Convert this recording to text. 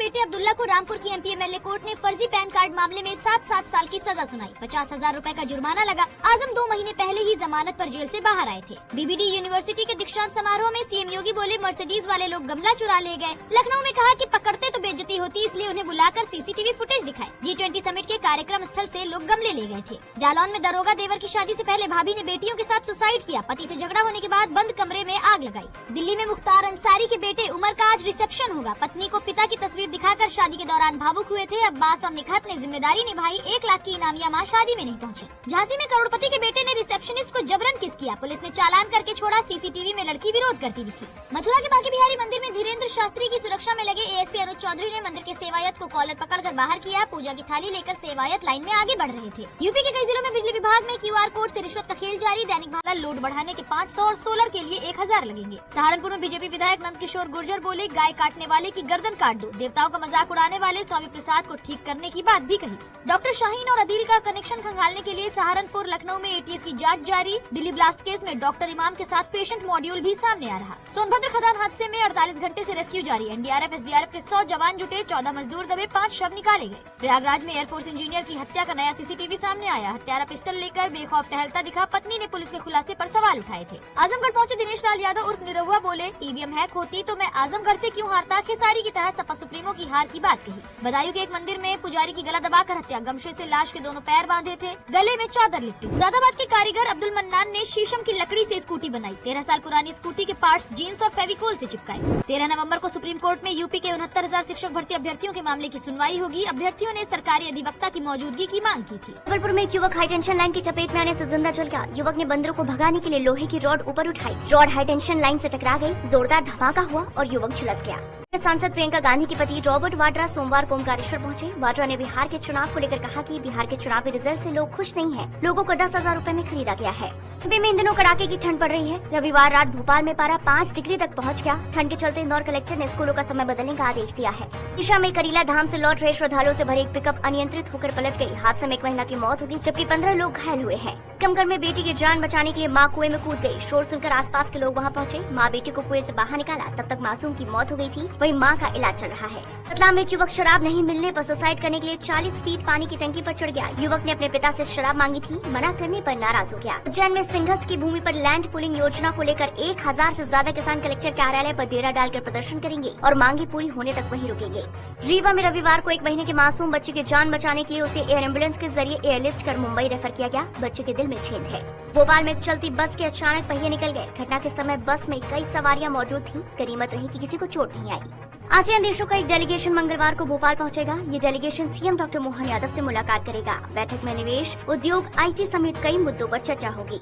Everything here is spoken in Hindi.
बेटे अब्दुल्ला को रामपुर की एमपी एमएलए कोर्ट ने फर्जी पैन कार्ड मामले में 7 साल की सजा सुनाई। 50,000 रुपए का जुर्माना लगा। आजम 2 महीने पहले ही जमानत पर जेल से बाहर आए थे। बीबीडी यूनिवर्सिटी के दीक्षांत समारोह में सीएम योगी बोले, मर्सिडीज वाले लोग गमला चुरा ले गए। लखनऊ में कहा कि पकड़ते तो बेइज्जती होती, इसलिए उन्हें बुलाकर सीसीटीवी फुटेज दिखाई। G20 समिट के कार्यक्रम स्थल से लोग गमले ले गए थे। जालौन में दरोगा देवर की शादी से पहले भाभी ने बेटियों के साथ सुसाइड किया। पति से झगड़ा होने के बाद बंद कमरे में आग लगाई। दिल्ली में मुख्तार अंसारी के बेटे उमर का आज रिसेप्शन होगा। पत्नी को पिता की तस्वीर दिखाकर शादी के दौरान भावुक हुए थे। अब्बास और निखात ने जिम्मेदारी निभाई। 1 लाख की इनामिया मां शादी में नहीं पहुंचे। झांसी में करोड़पति के बेटे ने रिसेप्शनिस्ट को जबरन किस किया। पुलिस ने चालान करके छोड़ा। सीसीटीवी में लड़की विरोध करती दिखी। मथुरा के बांके बिहारी मंदिर में धीरेन्द्र शास्त्री की सुरक्षा में लगे एएसपी अनुज चौधरी ने मंदिर के सेवायत को कॉलर पकड़कर बाहर किया। पूजा की थाली लेकर सेवायत लाइन में आगे बढ़ रहे थे। यूपी के कई जिलों में बिजली विभाग में क्यूआर कोड से रिश्वत का खेल जारी। दैनिक भाला लोड बढ़ाने के 500 और सोलर के लिए 1000 लगेंगे। सहारनपुर में बीजेपी विधायक नंद किशोर गुर्जर बोले, गाय काटने वाले की गर्दन काट दो। देवताओं का मजाक उड़ाने वाले स्वामी प्रसाद को ठीक करने की बात भी कही। डॉक्टर शाहीन और अदील का कनेक्शन खंगालने के लिए सहारनपुर लखनऊ में एटीएस की जांच जारी। दिल्ली ब्लास्ट केस में डॉक्टर इमाम के साथ पेशेंट मॉड्यूल भी सामने आ रहा। सोनभद्र खदान हादसे में 48 घंटे से रेस्क्यू जारी। एनडीआरएफ एसडीआरएफ के 100 जवान जुटे। 14 मजदूर दबे, 5 शव निकाले गए। प्रयागराज में एयरफोर्स इंजीनियर की हत्या का नया सीसीटीवी सामने आया। हत्यारा पिस्टल लेकर बेखौफ टहलता दिखा। पत्नी ने पुलिस के खुलासे पर सवाल उठाए थे। आजमगढ़ पहुंचे दिनेश लाल यादव उर्फ निरहुआ बोले, ईवीएम हैक होती तो मैं आजमगढ़ से क्यों हारता। खेसारी की तरह सपा सुप्रीमो की हार की बात कही। बदायूं के एक मंदिर में पुजारी की गला दबाकर हत्या। गमछे से लाश के दोनों पैर बांधे थे, गले में चादर लिपटी। मुरादाबाद के कारीगर अब्दुल मन्नान ने शीशम की लकड़ी से स्कूटी बनाई। 13 साल पुरानी स्कूटी के पार्ट्स जीन्स और फेविकोल से चिपकाए। 13 नवंबर को सुप्रीम कोर्ट में यूपी के 69,000 शिक्षक भर्ती अभ्यर्थियों के मामले की सुनवाई होगी। अभ्यर्थियों ने सरकारी अधिवक्ता की मौजूदगी की मांग की थी। जबलपुर में एक युवक हाई टेंशन लाइन की चपेट में आने से जिंदा जल गया। युवक ने बंदरों को भगाने के लिए लोहे की रॉड ऊपर उठाई। रॉड हाई टेंशन लाइन से टकरा गई। जोरदार धमाका हुआ और युवक झुलस गया। सांसद प्रियंका गांधी के पति रॉबर्ट वाड्रा सोमवार को ओमकारेश्वर पहुंचे। वाड्रा ने बिहार के चुनाव को लेकर कहा कि बिहार के चुनावी रिजल्ट से लोग खुश नहीं हैं। लोगों को 10,000 रुपए में खरीदा गया है। यूपी में इन दिनों कड़ाके की ठंड पड़ रही है। रविवार रात भोपाल में पारा 5 डिग्री तक पहुंच गया। ठंड के चलते इंदौर कलेक्टर ने स्कूलों का समय बदलने का आदेश दिया है। दिशा में करीला धाम से लौट रहे श्रद्धालुओं से भरी एक पिकअप अनियंत्रित होकर पलट गई। हादसे में एक महिला की मौत हो गई, जबकि 15 लोग घायल हुए हैं। टीकमगढ़ में बेटी की जान बचाने के लिए मां कुएं में कूद गई। शोर सुनकर आसपास के लोग वहां पहुंचे। मां बेटी को कुएं से बाहर निकाला, तब तक मासूम की मौत हो गई थी। वहीं मां का इलाज चल रहा है। रतलाम में एक युवक शराब नहीं मिलने पर सुसाइड करने के लिए 40 फीट पानी की टंकी पर चढ़ गया। युवक ने अपने पिता से शराब मांगी थी, मना करने पर नाराज हो गया। उज्जैन में सिंघस्त की भूमि पर लैंड पुलिंग योजना को लेकर 1000 से ज्यादा किसान कलेक्टर कार्यालय पर डेरा डालकर प्रदर्शन करेंगे और मांगे पूरी होने तक वहीं रुकेंगे। रीवा में रविवार को 1 महीने के मासूम बच्चे की जान बचाने के लिए उसे एयर एम्बुलेंस के जरिए एयरलिफ्ट कर मुंबई रेफर किया गया। बच्चे के दिल में छेद है। भोपाल में चलती बस के अचानक पहिए निकल गए। घटना के समय बस में कई सवारियां मौजूद थी। गनीमत रही कि किसी को चोट नहीं आई। आसियान देशों का एक डेलीगेशन मंगलवार को भोपाल पहुंचेगा। ये delegation CM doctor Mohan Yadav से मुलाकात करेगा। बैठक में निवेश, उद्योग, आईटी समेत कई मुद्दों पर चर्चा होगी।